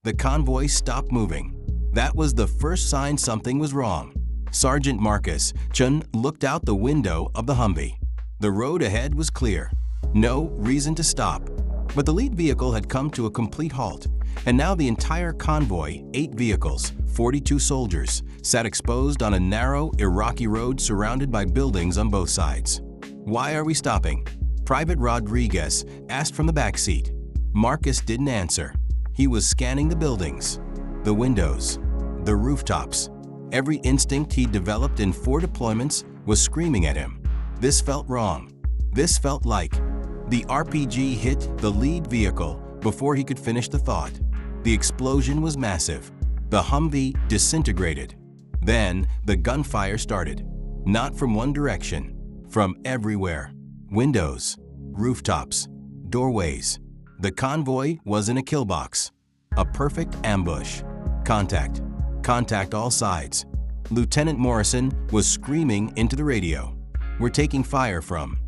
The convoy stopped moving. That was the first sign something was wrong. Sergeant Marcus Chen looked out the window of the Humvee. The road ahead was clear. No reason to stop. But the lead vehicle had come to a complete halt, and now the entire convoy, 8 vehicles, 42 soldiers, sat exposed on a narrow Iraqi road surrounded by buildings on both sides. "Why are we stopping?" Private Rodriguez asked from the back seat. Marcus didn't answer. He was scanning the buildings, the windows, the rooftops. Every instinct he developed in 4 deployments was screaming at him. This felt wrong. This felt like the RPG hit the lead vehicle before he could finish the thought. The explosion was massive. The Humvee disintegrated. Then the gunfire started. Not from one direction, from everywhere. Windows, rooftops, doorways. The convoy was in a killbox. A perfect ambush. Contact. Contact all sides. Lieutenant Morrison was screaming into the radio. "We're taking fire from..."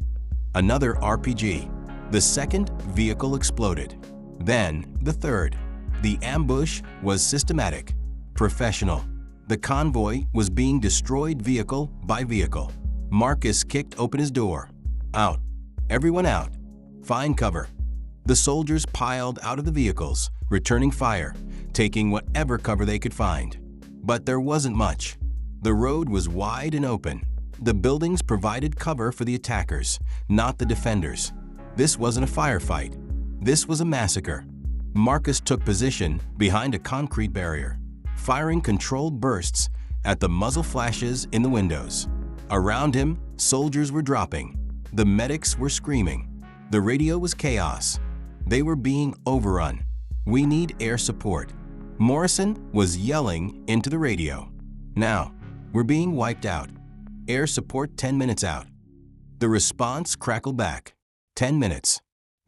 Another RPG. The second vehicle exploded. Then the third. The ambush was systematic, professional. The convoy was being destroyed vehicle by vehicle. Marcus kicked open his door. "Out. Everyone out. Find cover." The soldiers piled out of the vehicles, returning fire, taking whatever cover they could find. But there wasn't much. The road was wide and open. The buildings provided cover for the attackers, not the defenders. This wasn't a firefight. This was a massacre. Marcus took position behind a concrete barrier, firing controlled bursts at the muzzle flashes in the windows. Around him, soldiers were dropping. The medics were screaming. The radio was chaos. They were being overrun. "We need air support." Morrison was yelling into the radio. "Now, we're being wiped out. Air support 10 minutes out." The response crackled back. 10 minutes.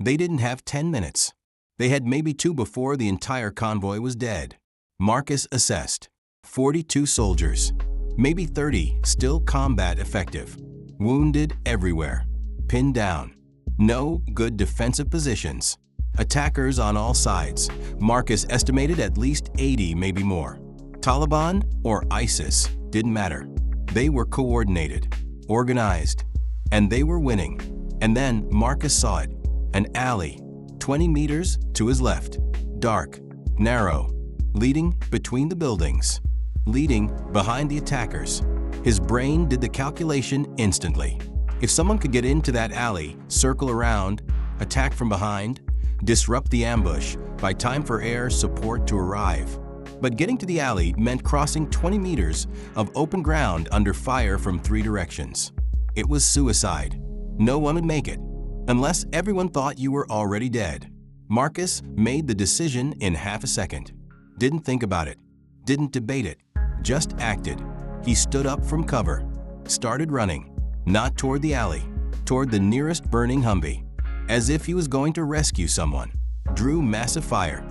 They didn't have 10 minutes. They had maybe 2 before the entire convoy was dead. Marcus assessed. 42 soldiers. Maybe 30 still combat effective. Wounded everywhere. Pinned down. No good defensive positions. Attackers on all sides. Marcus estimated at least 80, maybe more. Taliban or ISIS, didn't matter. They were coordinated, organized, and they were winning. And then Marcus saw it. An alley, 20 meters to his left. Dark, narrow, leading between the buildings. Leading behind the attackers. His brain did the calculation instantly. If someone could get into that alley, circle around, attack from behind, disrupt the ambush by time for air support to arrive. But getting to the alley meant crossing 20 meters of open ground under fire from 3 directions. It was suicide. No one would make it, unless everyone thought you were already dead. Marcus made the decision in half a second. Didn't think about it. Didn't debate it. Just acted. He stood up from cover. Started running. Not toward the alley. Toward the nearest burning Humvee. As if he was going to rescue someone. Drew massive fire.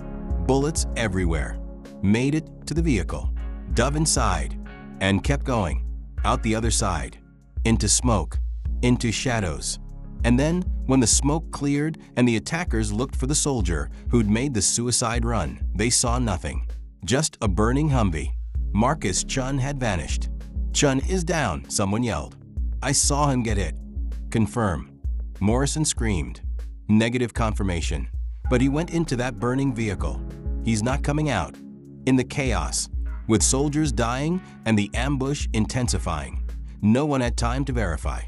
Bullets everywhere. Made it to the vehicle. Dove inside. And kept going. Out the other side. Into smoke. Into shadows. And then, when the smoke cleared and the attackers looked for the soldier who'd made the suicide run, they saw nothing. Just a burning Humvee. Marcus Chen had vanished. "Chen is down," someone yelled. "I saw him get hit." "Confirm." Morrison screamed. Negative confirmation. But he went into that burning vehicle. He's not coming out. In the chaos, with soldiers dying and the ambush intensifying, no one had time to verify.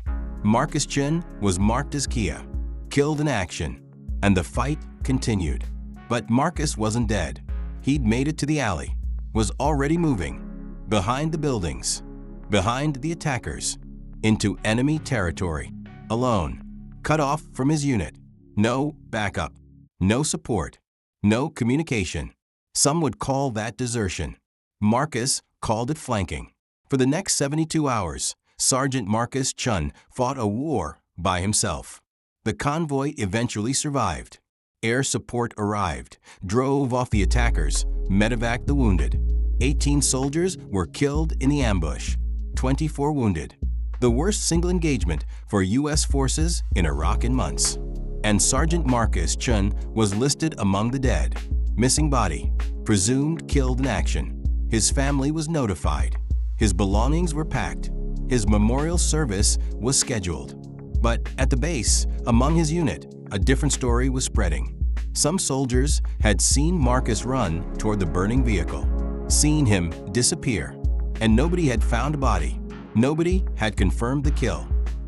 Marcus Chen was marked as Kia, killed in action, and the fight continued. But Marcus wasn't dead. He'd made it to the alley, was already moving, behind the buildings, behind the attackers, into enemy territory, alone, cut off from his unit. No backup, no support, no communication. Some would call that desertion. Marcus called it flanking. For the next 72 hours, Sergeant Marcus Chen fought a war by himself. The convoy eventually survived. Air support arrived, drove off the attackers, medevaced the wounded. 18 soldiers were killed in the ambush, 24 wounded. The worst single engagement for U.S. forces in Iraq in months. And Sergeant Marcus Chen was listed among the dead. Missing body. presumed killed in action. His family was notified. His belongings were packed. His memorial service was scheduled. But at the base, among his unit, a different story was spreading. Some soldiers had seen Marcus run toward the burning vehicle, seen him disappear, and nobody had found a body. Nobody had confirmed the kill.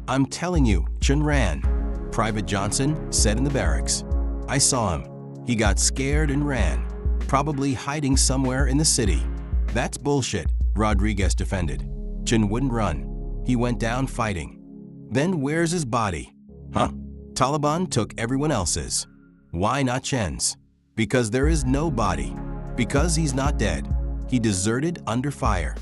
"I'm telling you, Chen ran," Private Johnson said in the barracks. "I saw him. He got scared and ran, probably hiding somewhere in the city." "That's bullshit," Rodriguez defended. "Chen wouldn't run. He went down fighting." "Then where's his body?" "Huh? Taliban took everyone else's. Why not Chen's?" "Because there is no body. Because he's not dead. He deserted under fire."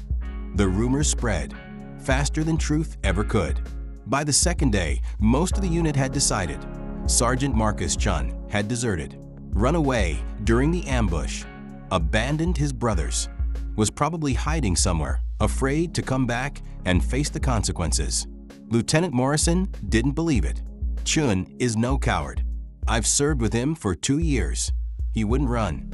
The rumors spread, faster than truth ever could. By the second day, most of the unit had decided. Sergeant Marcus Chen had deserted, run away during the ambush, abandoned his brothers, was probably hiding somewhere, afraid to come back and face the consequences. Lieutenant Morrison didn't believe it. "Chen is no coward. I've served with him for 2 years. He wouldn't run."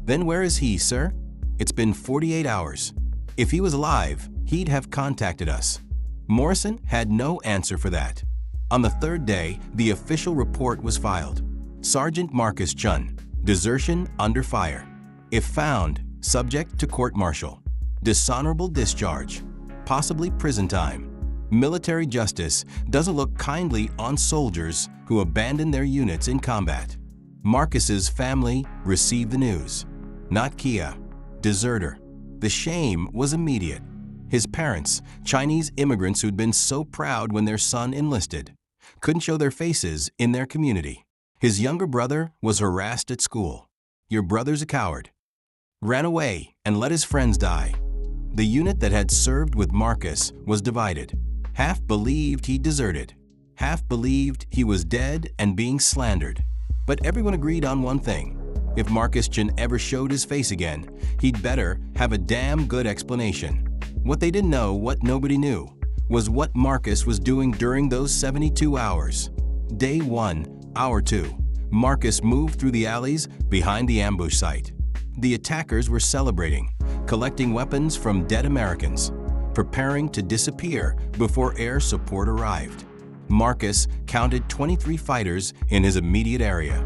"Then where is he, sir?" "It's been 48 hours. If he was alive, he'd have contacted us." Morrison had no answer for that. On the third day, the official report was filed. Sergeant Marcus Chen, desertion under fire. If found, subject to court-martial. Dishonorable discharge. Possibly prison time. Military justice doesn't look kindly on soldiers who abandon their units in combat. Marcus's family received the news. Not Kia. Deserter. The shame was immediate. His parents, Chinese immigrants who'd been so proud when their son enlisted, couldn't show their faces in their community. His younger brother was harassed at school. "Your brother's a coward." Ran away and let his friends die. The unit that had served with Marcus was divided. Half believed he deserted. Half believed he was dead and being slandered. But everyone agreed on one thing. If Marcus Chen ever showed his face again, he'd better have a damn good explanation. What they didn't know, what nobody knew, was what Marcus was doing during those 72 hours. Day 1, Hour 2, Marcus moved through the alleys behind the ambush site. The attackers were celebrating, collecting weapons from dead Americans, preparing to disappear before air support arrived. Marcus counted 23 fighters in his immediate area,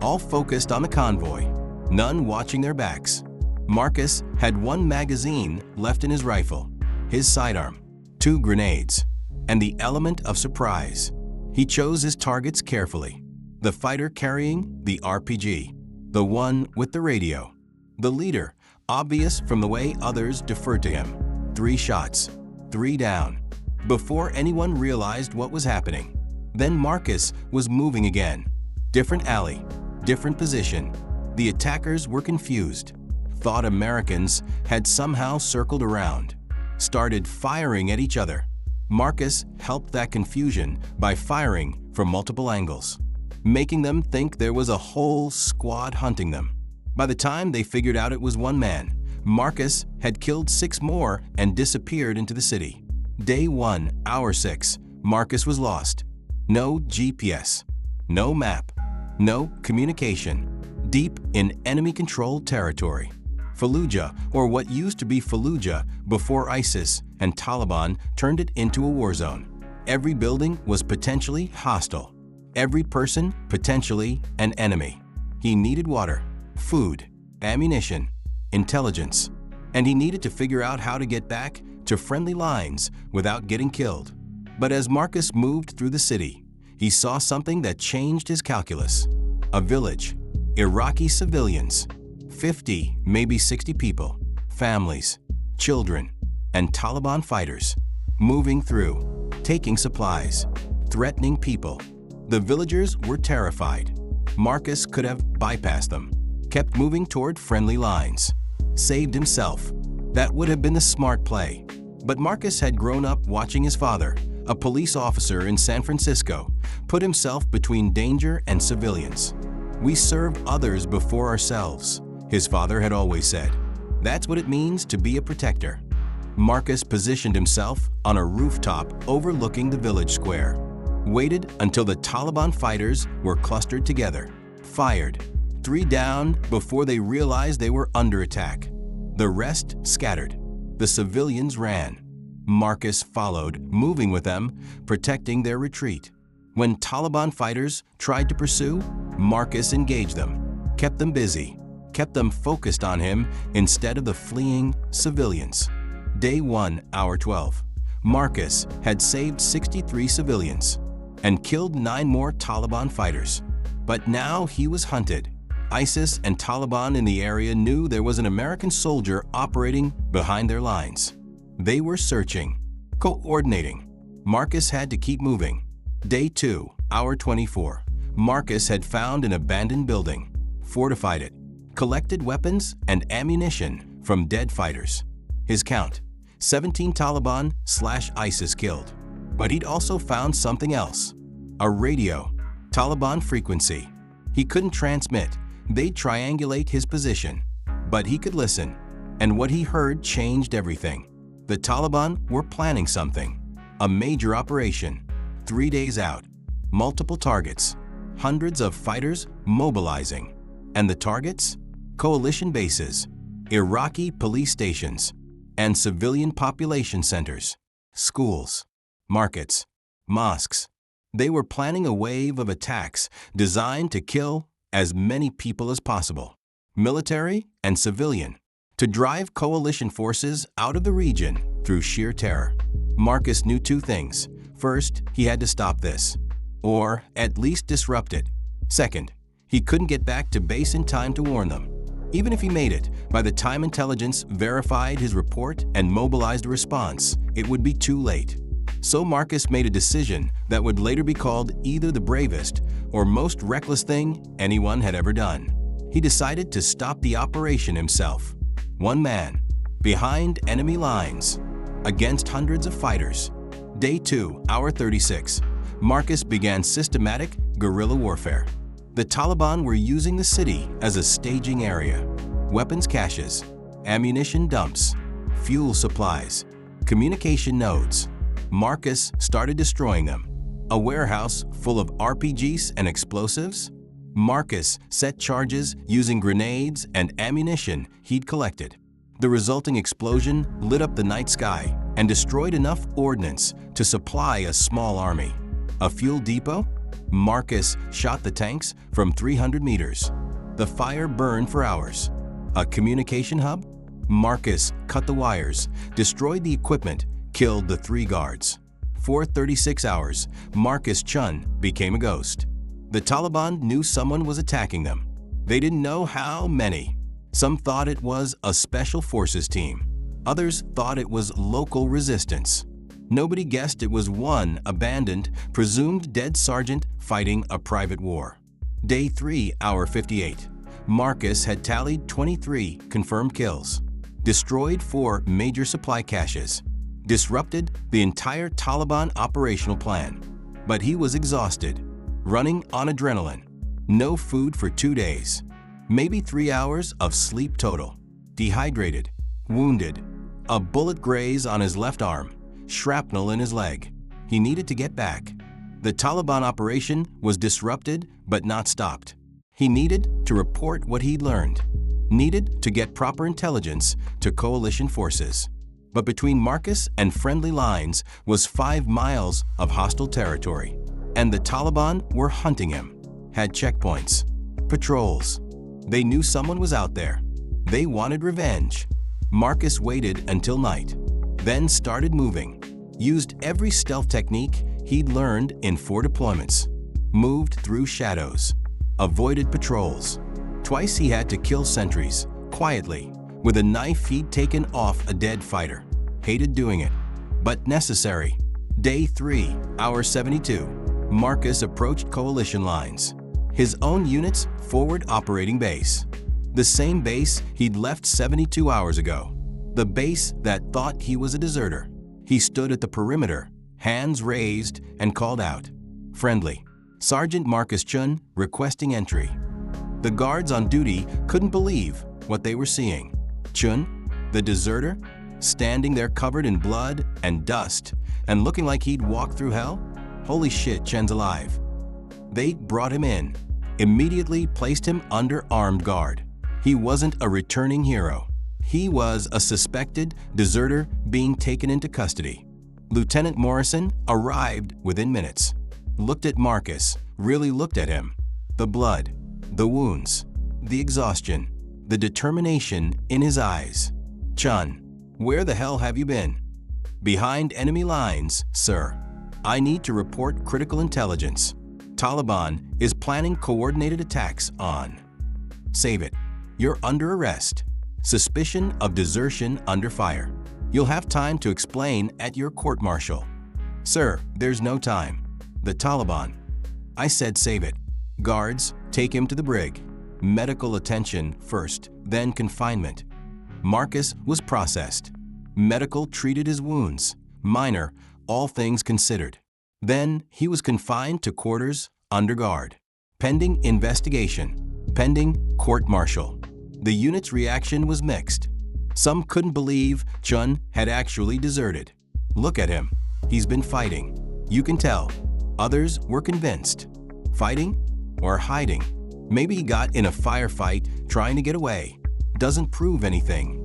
all focused on the convoy, none watching their backs. Marcus had 1 magazine left in his rifle, his sidearm, 2 grenades, and the element of surprise. He chose his targets carefully. The fighter carrying the RPG, the one with the radio. The leader, obvious from the way others deferred to him. 3 shots, 3 down, before anyone realized what was happening. Then Marcus was moving again. Different alley, different position. The attackers were confused. Thought Americans had somehow circled around, started firing at each other. Marcus helped that confusion by firing from multiple angles, making them think there was a whole squad hunting them. By the time they figured out it was 1 man, Marcus had killed 6 more and disappeared into the city. Day 1, Hour 6, Marcus was lost. No GPS, no map, no communication, deep in enemy-controlled territory. Fallujah, or what used to be Fallujah before ISIS and Taliban turned it into a war zone. Every building was potentially hostile. Every person potentially an enemy. He needed water, food, ammunition, intelligence, and he needed to figure out how to get back to friendly lines without getting killed. But as Marcus moved through the city, he saw something that changed his calculus. A village, Iraqi civilians, 50, maybe 60 people, families, children, and Taliban fighters, moving through, taking supplies, threatening people. The villagers were terrified. Marcus could have bypassed them, kept moving toward friendly lines, saved himself. That would have been the smart play. But Marcus had grown up watching his father, a police officer in San Francisco, put himself between danger and civilians. "We serve others before ourselves," his father had always said. That's what it means to be a protector. Marcus positioned himself on a rooftop overlooking the village square, waited until the Taliban fighters were clustered together, fired, 3 down before they realized they were under attack. The rest scattered. The civilians ran. Marcus followed, moving with them, protecting their retreat. When Taliban fighters tried to pursue, Marcus engaged them, kept them busy, kept them focused on him instead of the fleeing civilians. Day 1, hour 12. Marcus had saved 63 civilians and killed 9 more Taliban fighters. But now he was hunted. ISIS and Taliban in the area knew there was an American soldier operating behind their lines. They were searching, coordinating. Marcus had to keep moving. Day 2, hour 24. Marcus had found an abandoned building, fortified it, collected weapons and ammunition from dead fighters. His count: 17 Taliban/ISIS killed. But he'd also found something else. A radio, Taliban frequency. He couldn't transmit. They'd triangulate his position. But he could listen. And what he heard changed everything. The Taliban were planning something. A major operation. 3 days out. Multiple targets. Hundreds of fighters mobilizing. And the targets? Coalition bases, Iraqi police stations, and civilian population centers, schools, markets, mosques. They were planning a wave of attacks designed to kill as many people as possible, military and civilian, to drive coalition forces out of the region through sheer terror. Marcus knew 2 things. First, he had to stop this, or at least disrupt it. Second, he couldn't get back to base in time to warn them. Even if he made it, by the time intelligence verified his report and mobilized a response, it would be too late. So Marcus made a decision that would later be called either the bravest or most reckless thing anyone had ever done. He decided to stop the operation himself. 1 man, behind enemy lines, against hundreds of fighters. Day 2, hour 36. Marcus began systematic guerrilla warfare. The Taliban were using the city as a staging area. Weapons caches, ammunition dumps, fuel supplies, communication nodes. Marcus started destroying them. A warehouse full of RPGs and explosives? Marcus set charges using grenades and ammunition he'd collected. The resulting explosion lit up the night sky and destroyed enough ordnance to supply a small army. A fuel depot? Marcus shot the tanks from 300 meters. The fire burned for hours. A communication hub? Marcus cut the wires, destroyed the equipment, killed the 3 guards. For 36 hours, Marcus Chen became a ghost. The Taliban knew someone was attacking them. They didn't know how many. Some thought it was a special forces team. Others thought it was local resistance. Nobody guessed it was one abandoned, presumed dead sergeant fighting a private war. Day 3, hour 58. Marcus had tallied 23 confirmed kills, destroyed 4 major supply caches, disrupted the entire Taliban operational plan. But he was exhausted, running on adrenaline. No food for 2 days. Maybe 3 hours of sleep total. Dehydrated, wounded, a bullet graze on his left arm, shrapnel in his leg. He needed to get back. The Taliban operation was disrupted but not stopped. He needed to report what he'd learned, needed to get proper intelligence to coalition forces. But between Marcus and friendly lines was 5 miles of hostile territory. And the Taliban were hunting him, had checkpoints, patrols. They knew someone was out there. They wanted revenge. Marcus waited until night, then started moving. Used every stealth technique he'd learned in 4 deployments. Moved through shadows. Avoided patrols. Twice he had to kill sentries, quietly, with a knife he'd taken off a dead fighter. Hated doing it, but necessary. Day 3, hour 72. Marcus approached coalition lines. His own unit's forward operating base. The same base he'd left 72 hours ago. The base that thought he was a deserter. He stood at the perimeter, hands raised, and called out. Friendly. Sergeant Marcus Chen requesting entry. The guards on duty couldn't believe what they were seeing. Chen, the deserter, standing there covered in blood and dust and looking like he'd walked through hell? Holy shit, Chen's alive. They brought him in. immediately placed him under armed guard. He wasn't a returning hero. He was a suspected deserter being taken into custody. Lieutenant Morrison arrived within minutes. Looked at Marcus, really looked at him. The blood, the wounds, the exhaustion, the determination in his eyes. "Chen, where the hell have you been?" "Behind enemy lines, sir. I need to report critical intelligence. Taliban is planning coordinated attacks on." "Save it. You're under arrest. Suspicion of desertion under fire. You'll have time to explain at your court-martial." "Sir, there's no time. The Taliban." "I said save it. Guards, take him to the brig. Medical attention first, then confinement." Marcus was processed. Medical treated his wounds. Minor, all things considered. Then he was confined to quarters under guard. Pending investigation. Pending court-martial. The unit's reaction was mixed. Some couldn't believe Chen had actually deserted. "Look at him. He's been fighting. You can tell." Others were convinced. Fighting or hiding? Maybe he got in a firefight trying to get away. Doesn't prove anything.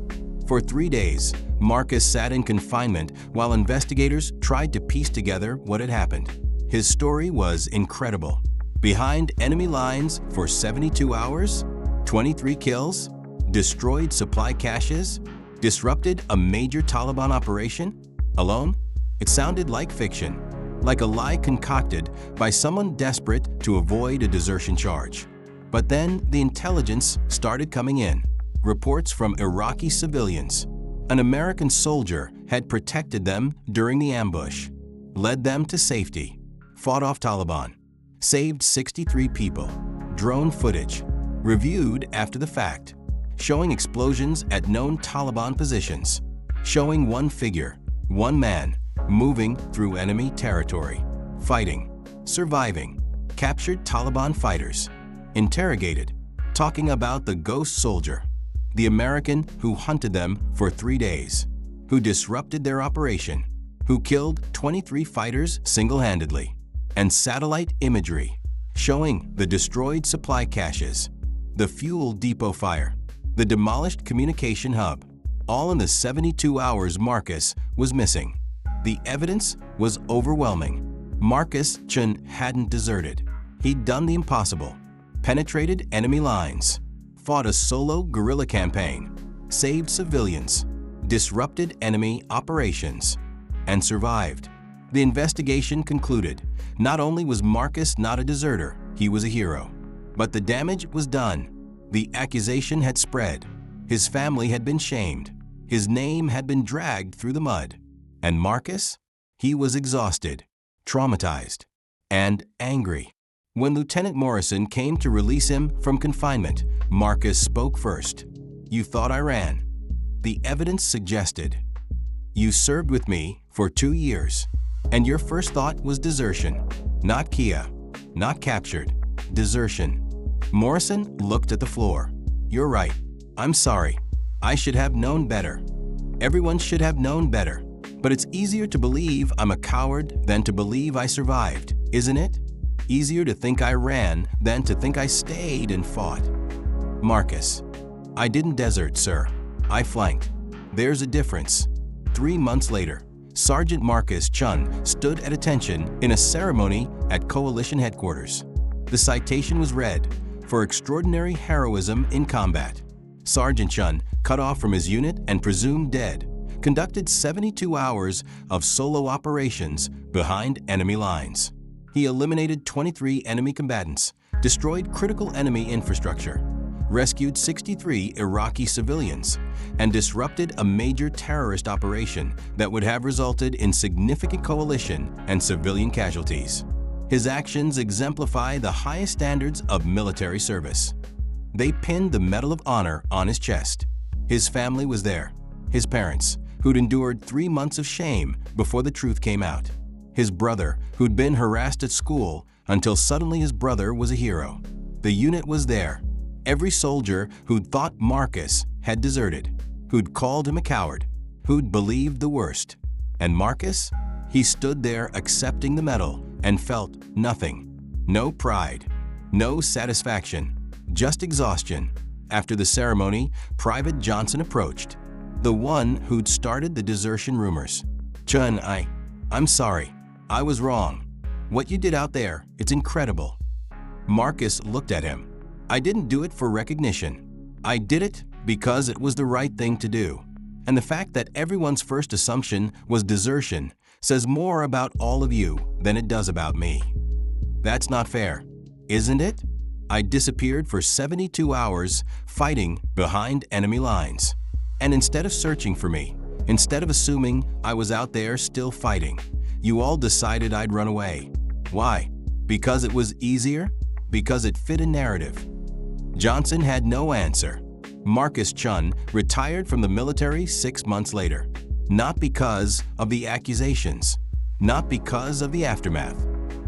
For 3 days, Marcus sat in confinement while investigators tried to piece together what had happened. His story was incredible. Behind enemy lines for 72 hours, 23 kills, destroyed supply caches, disrupted a major Taliban operation? Alone? It sounded like fiction, like a lie concocted by someone desperate to avoid a desertion charge. But then the intelligence started coming in. Reports from Iraqi civilians. An American soldier had protected them during the ambush, led them to safety, fought off Taliban, saved 63 people. Drone footage, reviewed after the fact, showing explosions at known Taliban positions, showing one figure, one man, moving through enemy territory, fighting, surviving, captured Taliban fighters, interrogated, talking about the ghost soldier, the American who hunted them for 3 days, who disrupted their operation, who killed 23 fighters single-handedly, and satellite imagery showing the destroyed supply caches, the fuel depot fire, the demolished communication hub, all in the 72 hours Marcus was missing. The evidence was overwhelming. Marcus Chen hadn't deserted. He'd done the impossible, penetrated enemy lines, fought a solo guerrilla campaign, saved civilians, disrupted enemy operations, and survived. The investigation concluded, not only was Marcus not a deserter, he was a hero. But the damage was done. The accusation had spread. His family had been shamed. His name had been dragged through the mud. And Marcus? He was exhausted, traumatized, and angry. When Lieutenant Morrison came to release him from confinement, Marcus spoke first. "You thought I ran." The evidence suggested, "You served with me for 2 years, and your first thought was desertion. Not Kia, not captured, desertion." Morrison looked at the floor. "You're right. I'm sorry. I should have known better. Everyone should have known better. But it's easier to believe I'm a coward than to believe I survived, isn't it? Easier to think I ran than to think I stayed and fought." "Marcus, I didn't desert, sir. I flanked. There's a difference." 3 months later, Sergeant Marcus Chen stood at attention in a ceremony at Coalition headquarters. The citation was read for extraordinary heroism in combat. Sergeant Chen, cut off from his unit and presumed dead, conducted 72 hours of solo operations behind enemy lines. He eliminated 23 enemy combatants, destroyed critical enemy infrastructure, rescued 63 Iraqi civilians, and disrupted a major terrorist operation that would have resulted in significant coalition and civilian casualties. His actions exemplify the highest standards of military service. They pinned the Medal of Honor on his chest. His family was there, his parents, who'd endured 3 months of shame before the truth came out. His brother, who'd been harassed at school until suddenly his brother was a hero. The unit was there. Every soldier who'd thought Marcus had deserted, who'd called him a coward, who'd believed the worst. And Marcus? He stood there accepting the medal and felt nothing. No pride, No satisfaction, just exhaustion. After the ceremony, Private Johnson approached, the one who'd started the desertion rumors. "Chen, I'm sorry. I was wrong. What you did out there, it's incredible." Marcus looked at him. "I didn't do it for recognition. I did it because it was the right thing to do. And the fact that everyone's first assumption was desertion says more about all of you than it does about me. That's not fair, isn't it? I disappeared for 72 hours fighting behind enemy lines. And instead of searching for me, instead of assuming I was out there still fighting, you all decided I'd run away. Why? Because it was easier? Because it fit a narrative." Johnson had no answer. Marcus Chen retired from the military 6 months later. Not because of the accusations, not because of the aftermath,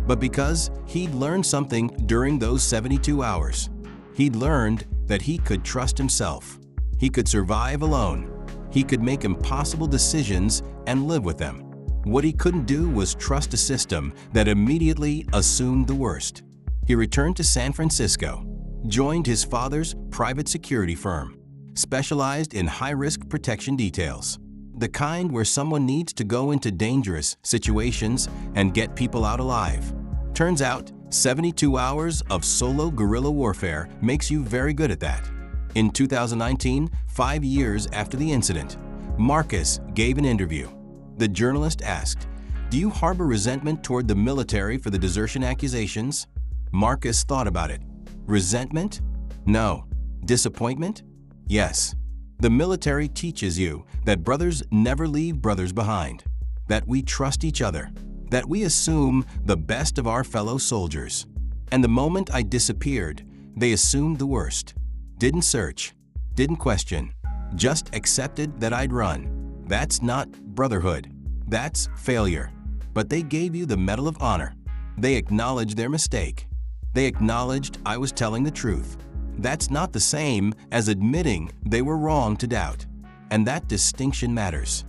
but because he'd learned something during those 72 hours. He'd learned that he could trust himself. He could survive alone. He could make impossible decisions and live with them. What he couldn't do was trust a system that immediately assumed the worst. He returned to San Francisco, joined his father's private security firm, specialized in high-risk protection details, the kind where someone needs to go into dangerous situations and get people out alive. Turns out, 72 hours of solo guerrilla warfare makes you very good at that. In 2019, 5 years after the incident, Marcus gave an interview. The journalist asked, "Do you harbor resentment toward the military for the desertion accusations?" Marcus thought about it. Resentment? No. Disappointment? Yes. The military teaches you that brothers never leave brothers behind, that we trust each other, that we assume the best of our fellow soldiers. And the moment I disappeared, they assumed the worst. Didn't search, didn't question, just accepted that I'd run. That's not brotherhood. That's failure. But they gave you the Medal of Honor. They acknowledged their mistake. They acknowledged I was telling the truth. That's not the same as admitting they were wrong to doubt. And that distinction matters.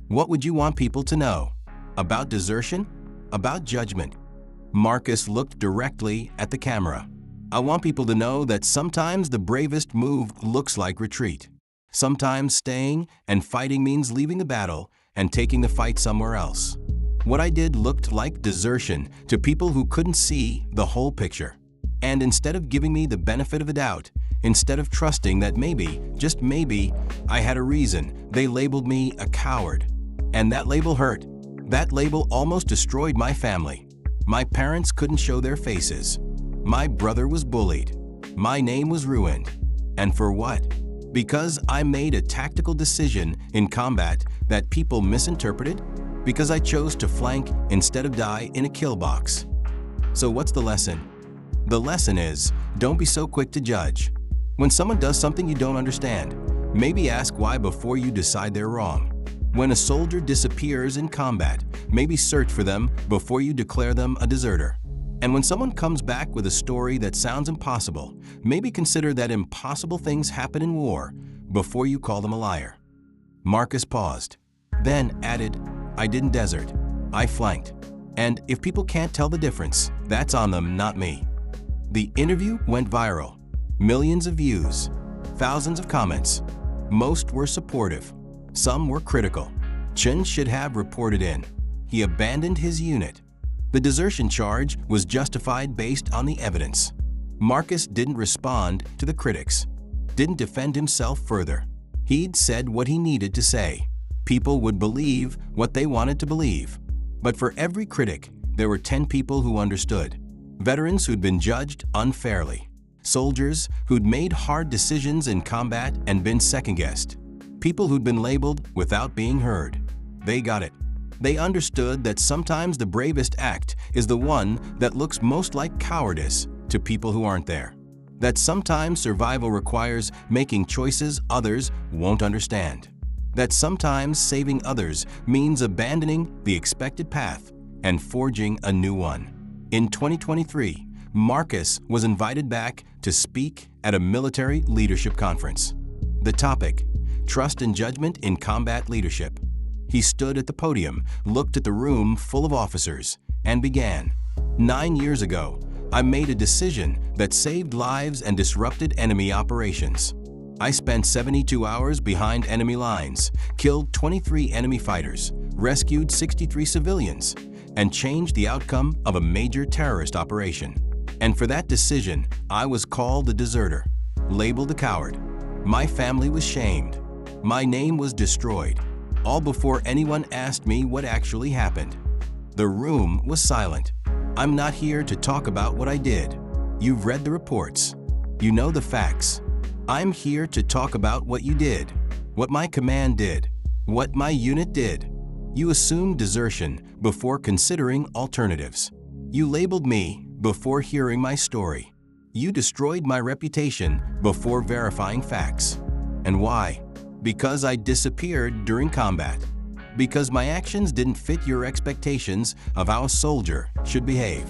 What would you want people to know? About desertion? About judgment? Marcus looked directly at the camera. "I want people to know that sometimes the bravest move looks like retreat. Sometimes staying and fighting means leaving the battle and taking the fight somewhere else. What I did looked like desertion to people who couldn't see the whole picture. And instead of giving me the benefit of a doubt, instead of trusting that maybe, just maybe, I had a reason, they labeled me a coward. And that label hurt. That label almost destroyed my family. My parents couldn't show their faces. My brother was bullied. My name was ruined. And for what? Because I made a tactical decision in combat that people misinterpreted? Because I chose to flank instead of die in a kill box. So what's the lesson? The lesson is, don't be so quick to judge. When someone does something you don't understand, maybe ask why before you decide they're wrong. When a soldier disappears in combat, maybe search for them before you declare them a deserter. And when someone comes back with a story that sounds impossible, maybe consider that impossible things happen in war before you call them a liar." Marcus paused, then added, "I didn't desert. I flanked. And if people can't tell the difference, that's on them, not me." The interview went viral. Millions of views, thousands of comments. Most were supportive. Some were critical. Chen should have reported in. He abandoned his unit. The desertion charge was justified based on the evidence. Marcus didn't respond to the critics, didn't defend himself further. He'd said what he needed to say. People would believe what they wanted to believe. But for every critic, there were 10 people who understood. Veterans who'd been judged unfairly. Soldiers who'd made hard decisions in combat and been second-guessed. People who'd been labeled without being heard. They got it. They understood that sometimes the bravest act is the one that looks most like cowardice to people who aren't there. That sometimes survival requires making choices others won't understand. That sometimes saving others means abandoning the expected path and forging a new one. In 2023, Marcus was invited back to speak at a military leadership conference. The topic: Trust and Judgment in Combat Leadership. He stood at the podium, looked at the room full of officers, and began. 9 years ago, I made a decision that saved lives and disrupted enemy operations. I spent 72 hours behind enemy lines, killed 23 enemy fighters, rescued 63 civilians, and changed the outcome of a major terrorist operation. And for that decision, I was called a deserter, labeled a coward. My family was shamed. My name was destroyed, all before anyone asked me what actually happened. The room was silent. I'm not here to talk about what I did. You've read the reports. You know the facts. I'm here to talk about what you did, what my command did, what my unit did. You assumed desertion before considering alternatives. You labeled me before hearing my story. You destroyed my reputation before verifying facts. And why? Because I disappeared during combat. Because my actions didn't fit your expectations of how a soldier should behave.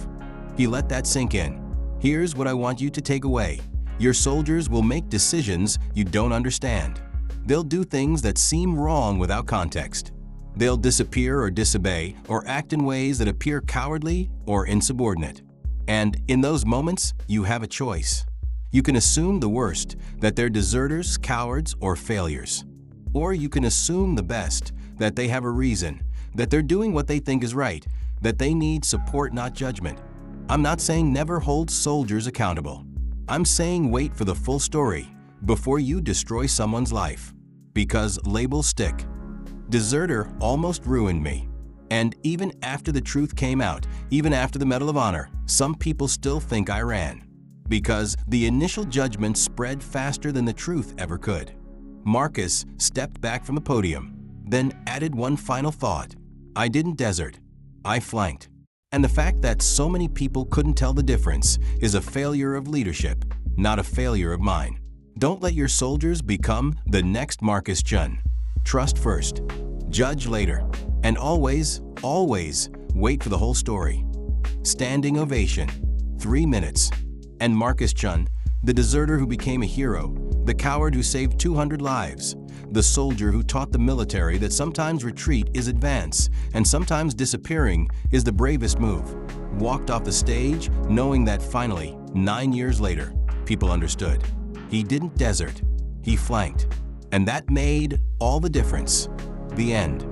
You let that sink in. Here's what I want you to take away. Your soldiers will make decisions you don't understand. They'll do things that seem wrong without context. They'll disappear or disobey or act in ways that appear cowardly or insubordinate. And in those moments, you have a choice. You can assume the worst, that they're deserters, cowards, or failures. Or you can assume the best, that they have a reason, that they're doing what they think is right, that they need support, not judgment. I'm not saying never hold soldiers accountable. I'm saying wait for the full story before you destroy someone's life. Because labels stick. Deserter almost ruined me. And even after the truth came out, even after the Medal of Honor, some people still think I ran. Because the initial judgment spread faster than the truth ever could. Marcus stepped back from the podium, then added one final thought. I didn't desert. I flanked. And the fact that so many people couldn't tell the difference is a failure of leadership, not a failure of mine. Don't let your soldiers become the next Marcus Chen. Trust first, judge later, and always, always wait for the whole story. Standing ovation, 3 minutes. And Marcus Chen, the deserter who became a hero, the coward who saved 200 lives, the soldier who taught the military that sometimes retreat is advance and sometimes disappearing is the bravest move, walked off the stage knowing that finally, 9 years later, people understood. He didn't desert, he flanked. And that made all the difference. The end.